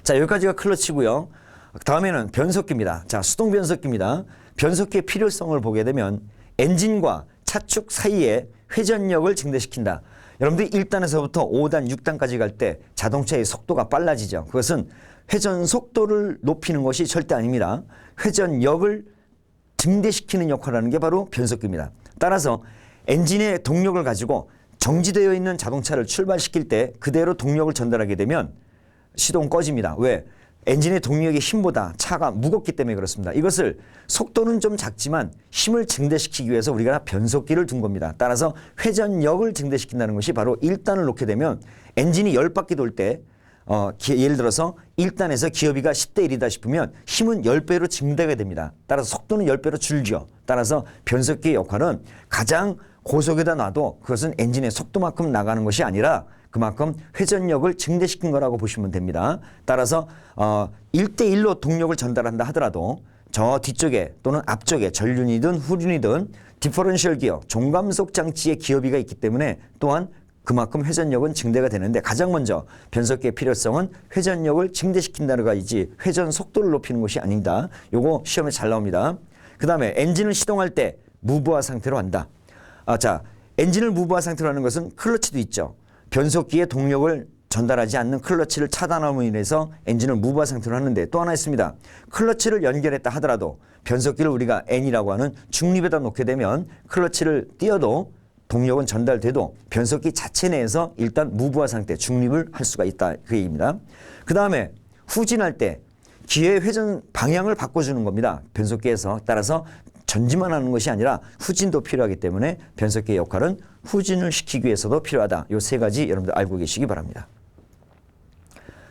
자, 여기까지가 클러치고요. 다음에는 변속기입니다. 자, 수동 변속기입니다. 변속기의 필요성을 보게 되면 엔진과 차축 사이에 회전력을 증대시킨다. 여러분들이 1단에서부터 5단, 6단까지 갈 때 자동차의 속도가 빨라지죠. 그것은 회전 속도를 높이는 것이 절대 아닙니다. 회전력을 증대시키는 역할을 하는 게 바로 변속기입니다. 따라서 엔진의 동력을 가지고 정지되어 있는 자동차를 출발시킬 때 그대로 동력을 전달하게 되면 시동 꺼집니다. 왜? 엔진의 동력의 힘보다 차가 무겁기 때문에 그렇습니다. 이것을 속도는 좀 작지만 힘을 증대시키기 위해서 우리가 변속기를 둔 겁니다. 따라서 회전력을 증대시킨다는 것이 바로 1단을 놓게 되면 엔진이 10바퀴 돌 때 예를 들어서 1단에서 기어비가 10대 1이다 싶으면 힘은 10배로 증대가 됩니다. 따라서 속도는 10배로 줄죠. 따라서 변속기의 역할은 가장 고속에다 놔도 그것은 엔진의 속도만큼 나가는 것이 아니라 그만큼 회전력을 증대시킨 거라고 보시면 됩니다. 따라서 1대1로 동력을 전달한다 하더라도 저 뒤쪽에 또는 앞쪽에 전륜이든 후륜이든 디퍼런셜 기어, 종감속 장치의 기어비가 있기 때문에 또한 그만큼 회전력은 증대가 되는데 가장 먼저 변속기의 필요성은 회전력을 증대시킨다는 거이지 회전 속도를 높이는 것이 아닙니다. 요거 시험에 잘 나옵니다. 그 다음에 엔진을 시동할 때 무브화 상태로 한다. 자, 엔진을 무브화 상태로 하는 것은 클러치도 있죠. 변속기에 동력을 전달하지 않는 클러치를 차단함으로 인해서 엔진을 무브화 상태로 하는데 또 하나 있습니다. 클러치를 연결했다 하더라도 변속기를 우리가 N이라고 하는 중립에다 놓게 되면 클러치를 띄어도 동력은 전달돼도 변속기 자체 내에서 일단 무브화 상태, 중립을 할 수가 있다. 그 얘기입니다. 그 다음에 후진할 때 기어의 회전 방향을 바꿔주는 겁니다. 변속기에서. 따라서 전진만 하는 것이 아니라 후진도 필요하기 때문에 변속기의 역할은 후진을 시키기 위해서도 필요하다. 이 세 가지 여러분들 알고 계시기 바랍니다.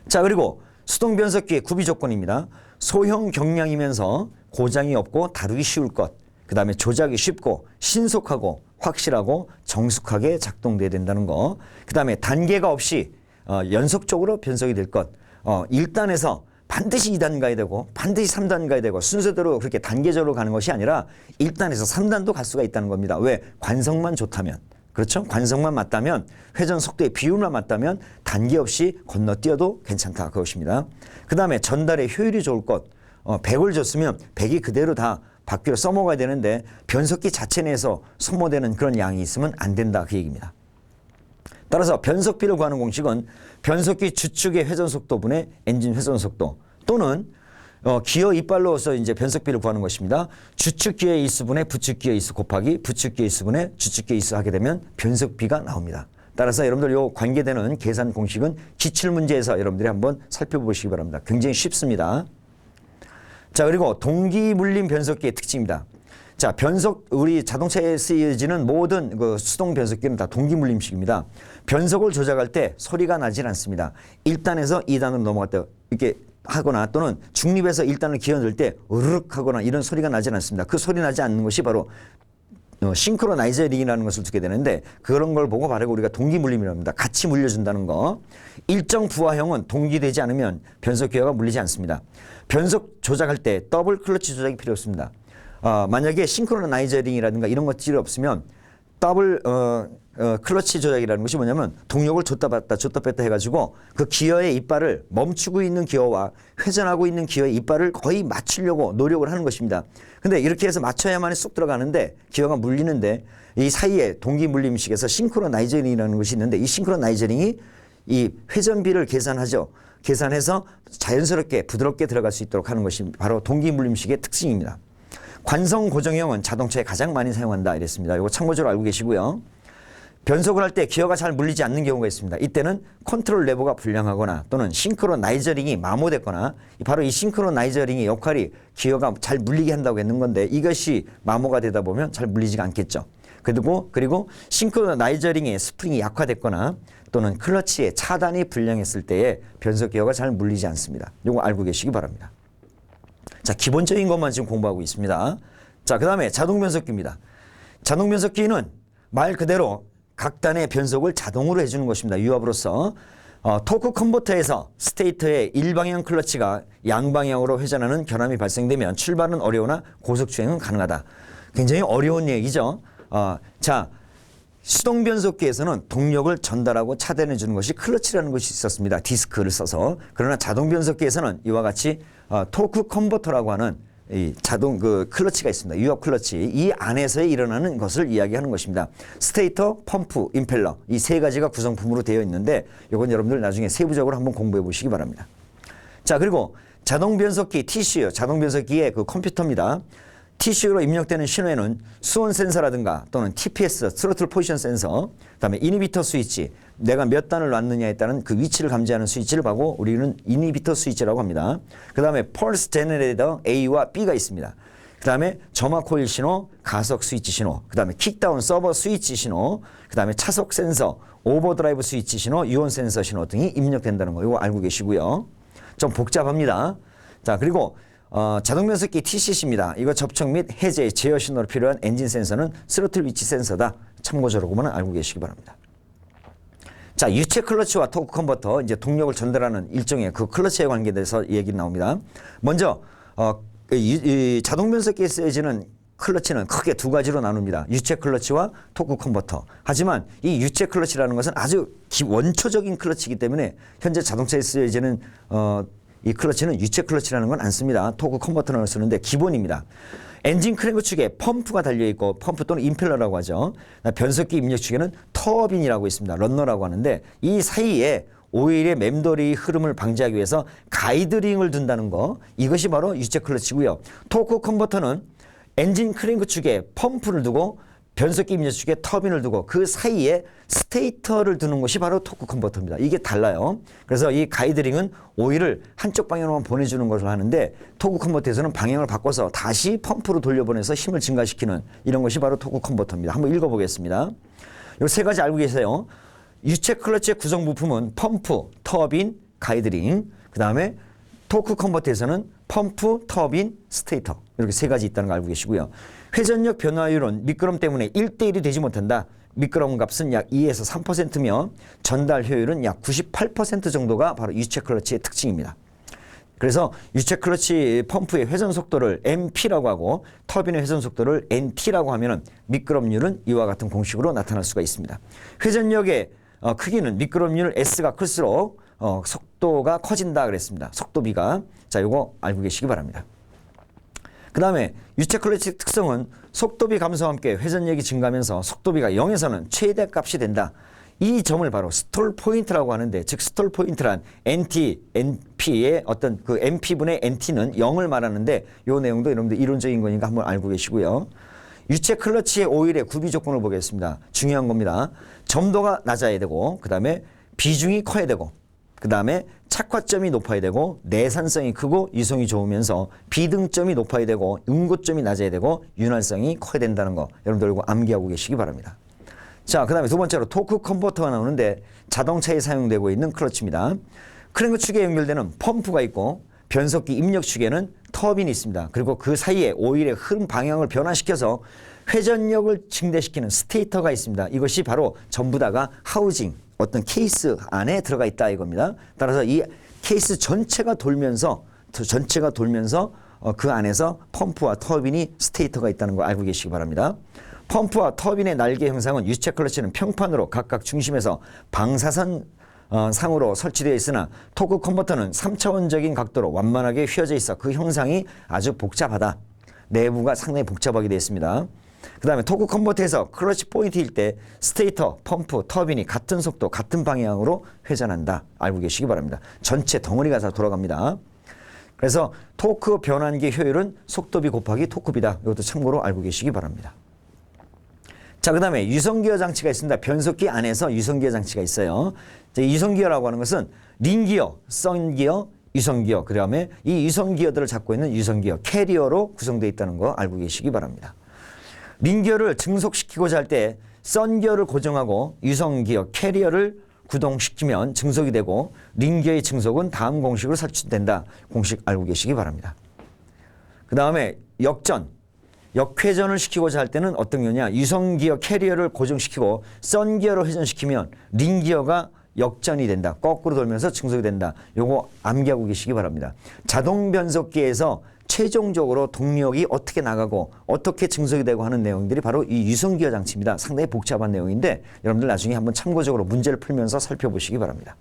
자, 그리고 수동 변속기의 구비 조건입니다. 소형 경량이면서 고장이 없고 다루기 쉬울 것. 그 다음에 조작이 쉽고 신속하고 확실하고 정숙하게 작동돼야 된다는 거. 그 다음에 단계가 없이 연속적으로 변속이 될 것. 1단에서 반드시 2단 가야 되고 반드시 3단 가야 되고 순서대로 그렇게 단계적으로 가는 것이 아니라 1단에서 3단도 갈 수가 있다는 겁니다. 왜? 관성만 좋다면. 그렇죠? 관성만 맞다면 회전 속도의 비율만 맞다면 단계 없이 건너뛰어도 괜찮다. 그것입니다. 그 다음에 전달의 효율이 좋을 것. 100을 줬으면 100이 그대로 다 바퀴로 써먹어야 되는데 변속기 자체 내에서 소모되는 그런 양이 있으면 안 된다. 그 얘기입니다. 따라서 변속비를 구하는 공식은 변속기 주축의 회전 속도분의 엔진 회전 속도 또는 기어 이빨로서 이제 변속비를 구하는 것입니다. 주축 기어의 일수분의 부축 기어 일수 곱하기 부축 기어 일수분의 주축 기어 일수 하게 되면 변속비가 나옵니다. 따라서 여러분들 요 관계되는 계산 공식은 기출 문제에서 여러분들이 한번 살펴보시기 바랍니다. 굉장히 쉽습니다. 자, 그리고 동기물림 변속기의 특징입니다. 자, 우리 자동차에 쓰여지는 모든 그 수동 변속기는 다 동기물림식입니다. 변속을 조작할 때 소리가 나질 않습니다. 1단에서 2단으로 넘어갈 때 이렇게 하거나 또는 중립에서 1단을 기어넣을 때 으르륵 하거나 이런 소리가 나질 않습니다. 그 소리 나지 않는 것이 바로 싱크로나이저링이라는 것을 두게 되는데 그런 걸 보고 바로 우리가 동기물림이라고 합니다. 같이 물려준다는 거. 일정 부하형은 동기되지 않으면 변속 기어가 물리지 않습니다. 변속 조작할 때 더블 클러치 조작이 필요 없습니다. 만약에 싱크로나이저링이라든가 이런 것들이 없으면 더블 클러치 조작이라는 것이 뭐냐면 동력을 줬다 뺐다 해가지고 그 기어의 이빨을 멈추고 있는 기어와 회전하고 있는 기어의 이빨을 거의 맞추려고 노력을 하는 것입니다. 근데 이렇게 해서 맞춰야만이 쑥 들어가는데 기어가 물리는데 이 사이에 동기물림식에서 싱크로나이저링이라는 것이 있는데 이 싱크로나이저링이 이 회전비를 계산하죠. 계산해서 자연스럽게 부드럽게 들어갈 수 있도록 하는 것이 바로 동기물림식의 특징입니다. 관성 고정형은 자동차에 가장 많이 사용한다 이랬습니다. 이거 참고적으로 알고 계시고요. 변속을 할 때 기어가 잘 물리지 않는 경우가 있습니다. 이때는 컨트롤 레버가 불량하거나 또는 싱크로나이저링이 마모됐거나 바로 이 싱크로나이저링의 역할이 기어가 잘 물리게 한다고 했는 건데 이것이 마모가 되다 보면 잘 물리지가 않겠죠. 그리고 싱크로나이저링의 스프링이 약화됐거나 또는 클러치의 차단이 불량했을 때에 변속 기어가 잘 물리지 않습니다. 이거 알고 계시기 바랍니다. 자, 기본적인 것만 지금 공부하고 있습니다. 자, 그 다음에 자동 변속기입니다. 자동 변속기는 말 그대로 각 단의 변속을 자동으로 해주는 것입니다. 유압으로서 토크 컨버터에서 스테이터의 일방향 클러치가 양방향으로 회전하는 결함이 발생되면 출발은 어려우나 고속 주행은 가능하다. 굉장히 어려운 얘기죠. 자, 수동 변속기에서는 동력을 전달하고 차단해 주는 것이 클러치라는 것이 있었습니다. 디스크를 써서. 그러나 자동 변속기에서는 이와 같이 토크 컨버터라고 하는 이 자동 그 클러치가 있습니다. 유압 클러치. 이 안에서 일어나는 것을 이야기하는 것입니다. 스테이터, 펌프, 임펠러 이 세 가지가 구성품으로 되어 있는데 이건 여러분들 나중에 세부적으로 한번 공부해 보시기 바랍니다. 자, 그리고 자동 변속기 TCU, 자동 변속기의 그 컴퓨터입니다. TCU로 입력되는 신호에는 수온 센서라든가 또는 TPS, 트로틀 포지션 센서, 그다음에 이니비터 스위치, 내가 몇 단을 놨느냐에 따른 그 위치를 감지하는 스위치를 하고 우리는 이니비터 스위치라고 합니다. 그다음에 펄스 제너레이터 A와 B가 있습니다. 그다음에 점화 코일 신호, 가속 스위치 신호, 그다음에 킥다운 서버 스위치 신호, 그다음에 차속 센서, 오버드라이브 스위치 신호, 유온 센서 신호 등이 입력된다는 거 이거 알고 계시고요. 좀 복잡합니다. 자, 그리고 자동 변속기 TCC입니다. 이거 접촉 및 해제, 제어 신호로 필요한 엔진 센서는 스로틀 위치 센서다. 참고적으로만 알고 계시기 바랍니다. 자, 유체 클러치와 토크 컨버터, 이제 동력을 전달하는 일종의 그 클러치에 관계돼서 얘기 나옵니다. 먼저 이 자동 변속기에 쓰여지는 클러치는 크게 두 가지로 나눕니다. 유체 클러치와 토크 컨버터. 하지만 이 유체 클러치라는 것은 아주 원초적인 클러치이기 때문에 현재 자동차에 쓰여지는 이 클러치는 유체 클러치라는 건 안 씁니다. 토크 컨버터를 쓰는데 기본입니다. 엔진 크랭크 축에 펌프가 달려있고 펌프 또는 임펠러라고 하죠. 변속기 입력 축에는 터빈이라고 있습니다. 런너라고 하는데 이 사이에 오일의 맴돌이 흐름을 방지하기 위해서 가이드링을 둔다는 거 이것이 바로 유체 클러치고요. 토크 컨버터는 엔진 크랭크 축에 펌프를 두고 변속기 입력 축에 터빈을 두고 그 사이에 스테이터를 두는 것이 바로 토크 컨버터입니다. 이게 달라요. 그래서 이 가이드링은 오일을 한쪽 방향으로만 보내주는 것을 하는데 토크 컨버터에서는 방향을 바꿔서 다시 펌프로 돌려보내서 힘을 증가시키는 이런 것이 바로 토크 컨버터입니다. 한번 읽어보겠습니다. 이 세 가지 알고 계세요. 유체 클러치의 구성 부품은 펌프, 터빈, 가이드링, 그 다음에 토크 컨버터에서는 펌프, 터빈, 스테이터 이렇게 세 가지 있다는 거 알고 계시고요. 회전력 변화율은 미끄럼 때문에 1대1이 되지 못한다. 미끄럼 값은 약 2에서 3%며 전달 효율은 약 98% 정도가 바로 유체 클러치의 특징입니다. 그래서 유체 클러치 펌프의 회전 속도를 MP라고 하고 터빈의 회전 속도를 NT라고 하면 미끄럼률은 이와 같은 공식으로 나타날 수가 있습니다. 회전력의 크기는 미끄럼률 S가 클수록 속도가 커진다 그랬습니다. 속도비가. 자, 요거 알고 계시기 바랍니다. 그 다음에 유체 클러치 특성은 속도비 감소와 함께 회전력이 증가하면서 속도비가 0에서는 최대값이 된다. 이 점을 바로 스톨 포인트라고 하는데 즉 스톨 포인트란 NT, NP의 어떤 그 NP분의 NT는 0을 말하는데 이 내용도 여러분들 이론적인 거니까 한번 알고 계시고요. 유체 클러치의 오일의 구비 조건을 보겠습니다. 중요한 겁니다. 점도가 낮아야 되고 그 다음에 비중이 커야 되고 그 다음에 착화점이 높아야 되고 내산성이 크고 유성이 좋으면서 비등점이 높아야 되고 응고점이 낮아야 되고 윤활성이 커야 된다는 거 여러분들 이거 암기하고 계시기 바랍니다. 자, 그 다음에 두 번째로 토크 컨버터가 나오는데 자동차에 사용되고 있는 클러치입니다. 크랭크 축에 연결되는 펌프가 있고 변속기 입력 축에는 터빈이 있습니다. 그리고 그 사이에 오일의 흐름 방향을 변화시켜서 회전력을 증대시키는 스테이터가 있습니다. 이것이 바로 전부 다가 하우징 어떤 케이스 안에 들어가 있다 이겁니다. 따라서 이 케이스 전체가 돌면서 그 안에서 펌프와 터빈이 스테이터가 있다는 거 알고 계시기 바랍니다. 펌프와 터빈의 날개 형상은 유체 클러치는 평판으로 각각 중심에서 방사선 상으로 설치되어 있으나 토크 컨버터는 3차원적인 각도로 완만하게 휘어져 있어 그 형상이 아주 복잡하다. 내부가 상당히 복잡하게 되어 있습니다. 그 다음에 토크 컨버터에서 클러치 포인트일 때 스테이터, 펌프, 터빈이 같은 속도, 같은 방향으로 회전한다. 알고 계시기 바랍니다. 전체 덩어리가 다 돌아갑니다. 그래서 토크 변환기 효율은 속도비 곱하기 토크비다. 이것도 참고로 알고 계시기 바랍니다. 자, 그 다음에 유성기어 장치가 있습니다. 변속기 안에서 유성기어 장치가 있어요. 유성기어라고 하는 것은 링기어, 썬기어, 유성기어, 그 다음에 이 유성기어들을 잡고 있는 유성기어, 캐리어로 구성되어 있다는 거 알고 계시기 바랍니다. 링기어를 증속시키고자 할 때 썬기어를 고정하고 유성기어, 캐리어를 구동시키면 증속이 되고 링기어의 증속은 다음 공식으로 설치된다. 공식 알고 계시기 바랍니다. 그 다음에 역회전을 시키고자 할 때는 어떤 거냐. 유성기어 캐리어를 고정시키고 썬기어로 회전시키면 링기어가 역전이 된다. 거꾸로 돌면서 증속이 된다. 요거 암기하고 계시기 바랍니다. 자동 변속기에서 최종적으로 동력이 어떻게 나가고 어떻게 증석이 되고 하는 내용들이 바로 이 유성기어 장치입니다. 상당히 복잡한 내용인데 여러분들 나중에 한번 참고적으로 문제를 풀면서 살펴보시기 바랍니다.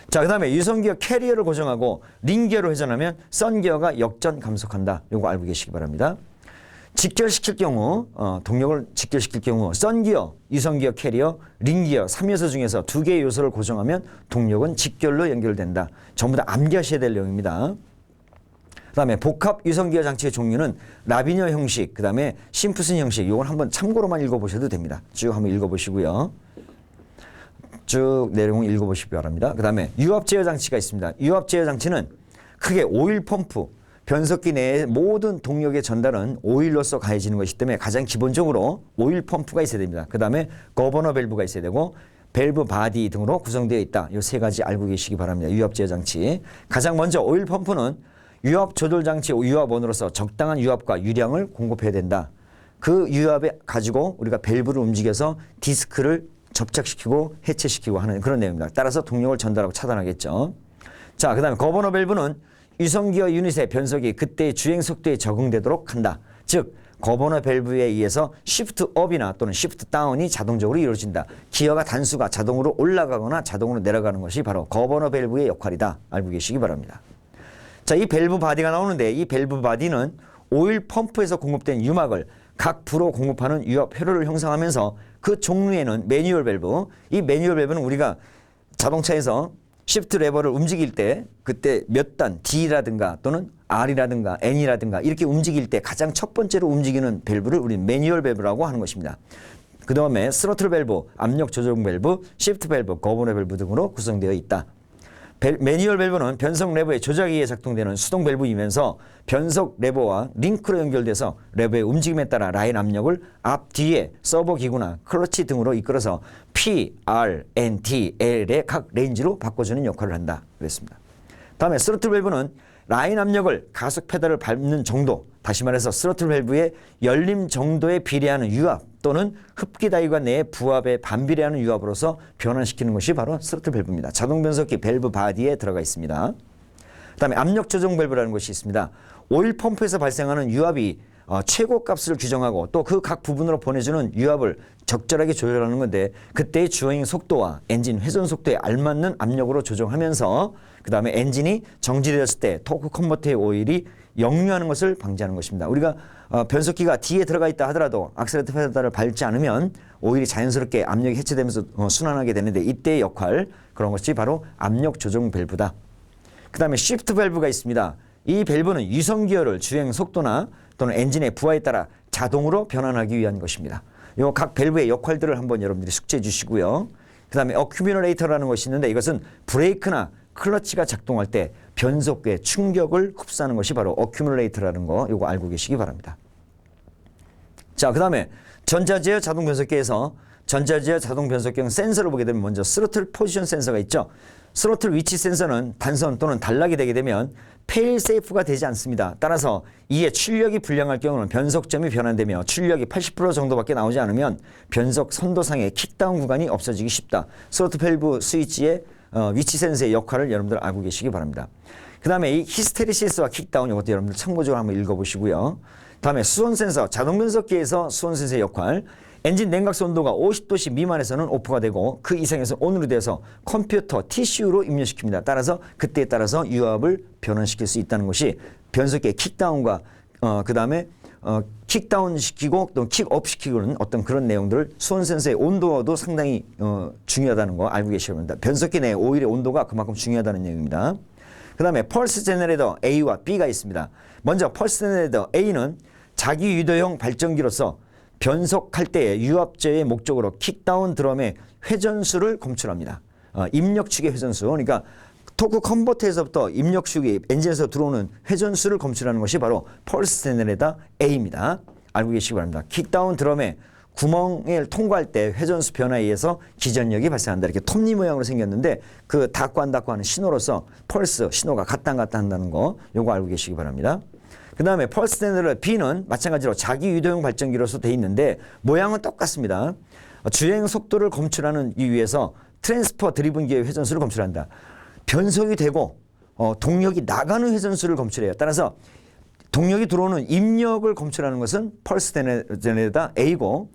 자, 그 다음에 유성기어 캐리어를 고정하고 링기어로 회전하면 썬기어가 역전 감속한다. 요거 알고 계시기 바랍니다. 직결시킬 경우 동력을 직결시킬 경우 썬기어, 유성기어 캐리어, 링기어 3요소 중에서 2개의 요소를 고정하면 동력은 직결로 연결된다. 전부 다 암기하셔야 될 내용입니다. 그 다음에 복합 유성기어 장치의 종류는 라비녀 형식, 그 다음에 심프슨 형식. 요건 한번 참고로만 읽어보셔도 됩니다. 쭉 한번 읽어보시고요. 쭉 내용 읽어보시기 바랍니다. 그 다음에 유압 제어 장치가 있습니다. 유압 제어 장치는 크게 오일 펌프, 변속기 내의 모든 동력의 전달은 오일로서 가해지는 것이기 때문에 가장 기본적으로 오일 펌프가 있어야 됩니다. 그 다음에 거버너 밸브가 있어야 되고 밸브 바디 등으로 구성되어 있다. 이 세 가지 알고 계시기 바랍니다. 유압 제어 장치. 가장 먼저 오일 펌프는 유압 조절 장치 유압원으로서 적당한 유압과 유량을 공급해야 된다. 그 유압에 가지고 우리가 밸브를 움직여서 디스크를 접착시키고 해체시키고 하는 그런 내용입니다. 따라서 동력을 전달하고 차단하겠죠. 자, 그 다음에 거버너 밸브는 유성기어 유닛의 변속이 그때의 주행 속도에 적응되도록 한다. 즉 거버너 밸브에 의해서 시프트 업이나 또는 시프트 다운이 자동적으로 이루어진다. 기어가 단수가 자동으로 올라가거나 자동으로 내려가는 것이 바로 거버너 밸브의 역할이다. 알고 계시기 바랍니다. 자, 이 밸브 바디가 나오는데 이 밸브 바디는 오일 펌프에서 공급된 유막을 각 부로 공급하는 유압 회로를 형성하면서 그 종류에는 매뉴얼 밸브, 이 매뉴얼 밸브는 우리가 자동차에서 시프트 레버를 움직일 때 그때 몇 단 D라든가 또는 R이라든가 N이라든가 이렇게 움직일 때 가장 첫 번째로 움직이는 밸브를 우리 매뉴얼 밸브라고 하는 것입니다. 그 다음에 스로틀 밸브, 압력 조정 밸브, 시프트 밸브, 거버너 밸브 등으로 구성되어 있다. 매뉴얼 밸브는 변속 레버의 조작에 의해 작동되는 수동 밸브이면서 변속 레버와 링크로 연결돼서 레버의 움직임에 따라 라인 압력을 앞, 뒤에 서버 기구나 클러치 등으로 이끌어서 P, R, N, T, L의 각 레인지로 바꿔주는 역할을 한다. 그랬습니다. 다음에 스로틀 밸브는 라인 압력을 가속 페달을 밟는 정도, 다시 말해서 스로틀 밸브의 열림 정도에 비례하는 유압 또는 흡기 다이관 내의 부압에 반비례하는 유압으로서 변환시키는 것이 바로 스로틀 밸브입니다. 자동 변속기 밸브 바디에 들어가 있습니다. 그 다음에 압력 조정 밸브라는 것이 있습니다. 오일 펌프에서 발생하는 유압이 최고값을 규정하고 또 그 각 부분으로 보내주는 유압을 적절하게 조절하는 건데 그때의 주행 속도와 엔진 회전 속도에 알맞는 압력으로 조정하면서 그 다음에 엔진이 정지되었을 때 토크 컨버터의 오일이 역류하는 것을 방지하는 것입니다. 우리가 변속기가 뒤에 들어가 있다 하더라도 악셀레터 페달을 밟지 않으면 오일이 자연스럽게 압력이 해체되면서 순환하게 되는데 이때의 역할, 그런 것이 바로 압력 조정 밸브다. 그 다음에 시프트 밸브가 있습니다. 이 밸브는 유성기어를 주행 속도나 또는 엔진의 부하에 따라 자동으로 변환하기 위한 것입니다. 요 각 밸브의 역할들을 한번 여러분들이 숙지해 주시고요. 그 다음에 어큐뮬레이터라는 것이 있는데 이것은 브레이크나 클러치가 작동할 때 변속기의 충격을 흡수하는 것이 바로 어큐뮬레이터라는 거, 요거 알고 계시기 바랍니다. 자, 그 다음에 전자제어 자동 변속기에서 전자제어 자동 변속기용 센서를 보게 되면 먼저 스로틀 포지션 센서가 있죠. 스로틀 위치 센서는 단선 또는 단락이 되게 되면 페일 세이프가 되지 않습니다. 따라서 이에 출력이 불량할 경우는 변속점이 변환되며 출력이 80% 정도밖에 나오지 않으면 변속 선도상의 킥다운 구간이 없어지기 쉽다. 스로틀 밸브 스위치의 위치 센서의 역할을 여러분들 알고 계시기 바랍니다. 그 다음에 이 히스테리시스와 킥다운 이것도 여러분들 참고적으로 한번 읽어보시고요. 다음에 수온 센서, 자동 변속기에서 수온 센서의 역할. 엔진 냉각수 온도가 50도씨 미만에서는 오프가 되고 그 이상에서 온으로 돼서 컴퓨터 TCU로 입력시킵니다. 따라서 그때에 따라서 유압을 변환시킬 수 있다는 것이 변속기의 킥다운과 그 다음에 킥다운 시키고 또 킥업 시키고는 어떤 그런 내용들을 수온 센서의 온도도 상당히 중요하다는 거 알고 계셔야 합니다. 변속기 내 오일의 온도가 그만큼 중요하다는 내용입니다. 그 다음에 펄스 제너레이터 A와 B가 있습니다. 먼저 펄스 제너레이터 A는 자기 유도형 발전기로서 변속할 때의 유압제의 목적으로 킥다운 드럼의 회전수를 검출합니다. 입력축의 회전수, 그러니까 토크 컨버터에서부터 입력축이 엔진에서 들어오는 회전수를 검출하는 것이 바로 펄스 제너레이터 A입니다. 알고 계시기 바랍니다. 킥다운 드럼의 구멍을 통과할 때 회전수 변화에 의해서 기전력이 발생한다. 이렇게 톱니 모양으로 생겼는데 그 닫고 안 닫고 하는 신호로서 펄스 신호가 갔다 안 갔다 한다는 거, 요거 알고 계시기 바랍니다. 그 다음에 펄스 제너레이터 B는 마찬가지로 자기 유도형 발전기로서 돼 있는데 모양은 똑같습니다. 주행 속도를 검출하는 위해서 트랜스퍼 드리븐기의 회전수를 검출한다. 변속이 되고 동력이 나가는 회전수를 검출해요. 따라서 동력이 들어오는 입력을 검출하는 것은 펄스 제너레이터 A고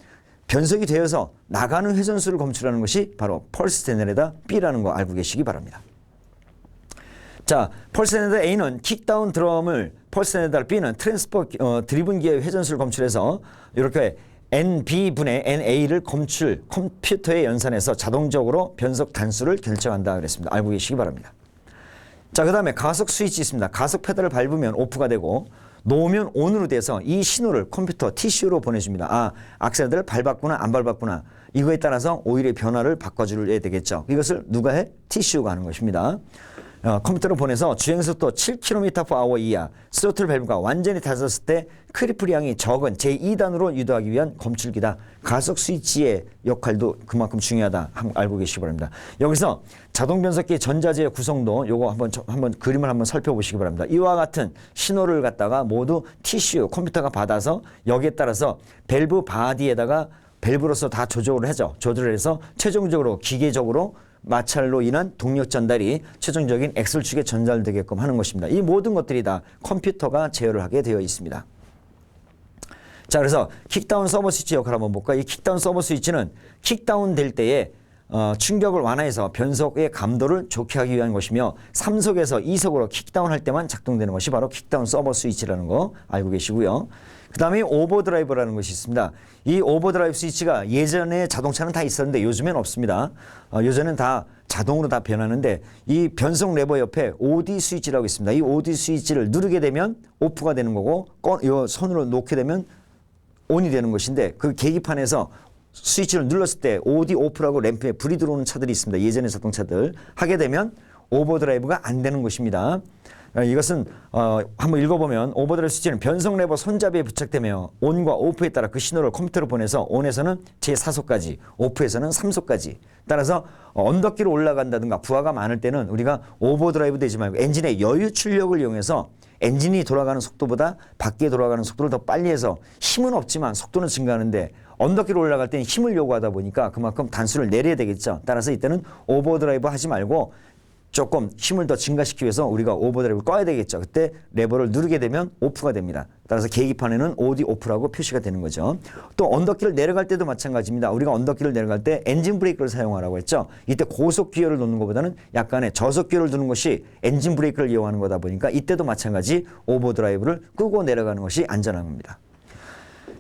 변속이 되어서 나가는 회전수를 검출하는 것이 바로 펄스 제너레이터 B라는 거 알고 계시기 바랍니다. 자, 펄스 제너레이터 A는 킥다운 드럼을, 펄스 제너레이터 B는 트랜스퍼 드리븐 기어의 회전수를 검출해서 이렇게 NB분의 NA를 컴퓨터에 연산해서 자동적으로 변속 단수를 결정한다 그랬습니다. 알고 계시기 바랍니다. 자, 그 다음에 가속 스위치 있습니다. 가속 페달을 밟으면 오프가 되고 놓으면 온으로 돼서 이 신호를 컴퓨터 TCU로 보내줍니다. 아, 악셀을 밟았구나 안 밟았구나. 이거에 따라서 오일의 변화를 바꿔줘야 되겠죠. 이것을 누가 해? TCU가 하는 것입니다. 컴퓨터로 보내서 주행속도 7km/h 이하, 스로틀 밸브가 완전히 닫았을 때 크리플량이 적은 제2단으로 유도하기 위한 검출기다. 가속 스위치의 역할도 그만큼 중요하다. 알고 계시기 바랍니다. 여기서 자동 변속기 전자재의 구성도 요거 한번 그림을 한번 살펴보시기 바랍니다. 이와 같은 신호를 갖다가 모두 TCU 컴퓨터가 받아서 여기에 따라서 밸브 바디에다가 밸브로서 다 조절을 하죠. 조절을 해서 최종적으로 기계적으로 마찰로 인한 동력 전달이 최종적인 엑셀축에 전달되게끔 하는 것입니다. 이 모든 것들이 다 컴퓨터가 제어를 하게 되어 있습니다. 자, 그래서 킥다운 서버 스위치 역할을 한번 볼까요? 이 킥다운 서버 스위치는 킥다운 될 때에 충격을 완화해서 변속의 감도를 좋게 하기 위한 것이며 3속에서 2속으로 킥다운 할 때만 작동되는 것이 바로 킥다운 서버 스위치라는 거 알고 계시고요. 그 다음에 오버드라이브라는 것이 있습니다. 이 오버드라이브 스위치가 예전에 자동차는 다 있었는데 요즘엔 없습니다. 요즘엔 다 자동으로 다 변하는데 이 변속 레버 옆에 OD 스위치라고 있습니다. 이 OD 스위치를 누르게 되면 오프가 되는 거고 이 손으로 놓게 되면 온이 되는 것인데 그 계기판에서 스위치를 눌렀을 때 OD 오프라고 램프에 불이 들어오는 차들이 있습니다. 예전의 자동차들 하게 되면 오버드라이브가 안 되는 것입니다. 이것은 한번 읽어보면 오버드라이브 스위치는 변속 레버 손잡이에 부착되며 온과 오프에 따라 그 신호를 컴퓨터로 보내서 온에서는 제4속까지 오프에서는 3속까지 따라서 언덕길을 올라간다든가 부하가 많을 때는 우리가 오버드라이브 되지 말고 엔진의 여유 출력을 이용해서 엔진이 돌아가는 속도보다 밖에 돌아가는 속도를 더 빨리 해서 힘은 없지만 속도는 증가하는데 언덕길을 올라갈 때는 힘을 요구하다 보니까 그만큼 단수를 내려야 되겠죠. 따라서 이때는 오버드라이브 하지 말고 조금 힘을 더 증가시키기 위해서 우리가 오버드라이브를 꺼야 되겠죠. 그때 레버를 누르게 되면 오프가 됩니다. 따라서 계기판에는 OD 오프라고 표시가 되는 거죠. 또 언덕길을 내려갈 때도 마찬가지입니다. 우리가 언덕길을 내려갈 때 엔진 브레이크를 사용하라고 했죠. 이때 고속 기어를 놓는 것보다는 약간의 저속 기어를 두는 것이 엔진 브레이크를 이용하는 거다 보니까 이때도 마찬가지 오버드라이브를 끄고 내려가는 것이 안전한 겁니다.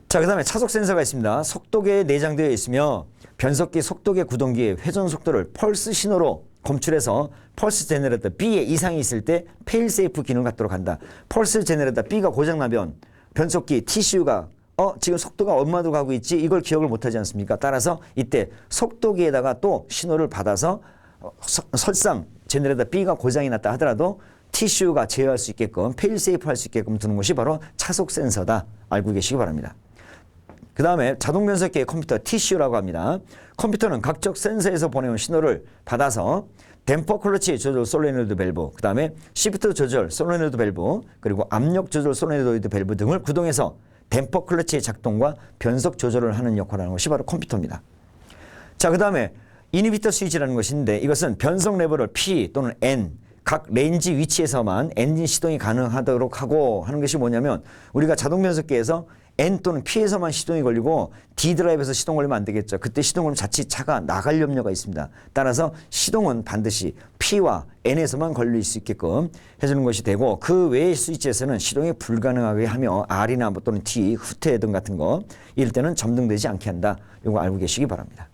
자, 그 다음에 차속 센서가 있습니다. 속도계에 내장되어 있으며 변속기 속도계 구동기의 회전 속도를 펄스 신호로 검출해서 펄스 제너레이터 B에 이상이 있을 때 페일세이프 기능을 갖도록 한다. 펄스 제너레이터 B가 고장나면 변속기 TCU가 지금 속도가 얼마로 가고 있지? 이걸 기억을 못하지 않습니까? 따라서 이때 속도기에다가 또 신호를 받아서 설상 제너레이터 B가 고장이 났다 하더라도 TCU가 제어할 수 있게끔 페일세이프 할 수 있게끔 두는 것이 바로 차속 센서다. 알고 계시기 바랍니다. 그 다음에 자동 변속기의 컴퓨터 TCU라고 합니다. 컴퓨터는 각종 센서에서 보내온 신호를 받아서 댐퍼 클러치 조절 솔레노이드 밸브, 그 다음에 시프트 조절 솔레노이드 밸브, 그리고 압력 조절 솔레노이드 밸브 등을 구동해서 댐퍼 클러치의 작동과 변속 조절을 하는 역할을 하는 것이 바로 컴퓨터입니다. 자, 그 다음에 이니비터 스위치라는 것인데 이것은 변속 레버를 P 또는 N 각 레인지 위치에서만 엔진 시동이 가능하도록 하고 하는 것이 뭐냐면 우리가 자동 변속기에서 N 또는 P에서만 시동이 걸리고 D 드라이브에서 시동 걸리면 안 되겠죠. 그때 시동 걸리면 자칫 차가 나갈 염려가 있습니다. 따라서 시동은 반드시 P와 N에서만 걸릴 수 있게끔 해주는 것이 되고 그 외의 스위치에서는 시동이 불가능하게 하며 R이나 또는 T, 후퇴 등 같은 거 이럴 때는 점등되지 않게 한다. 이거 알고 계시기 바랍니다.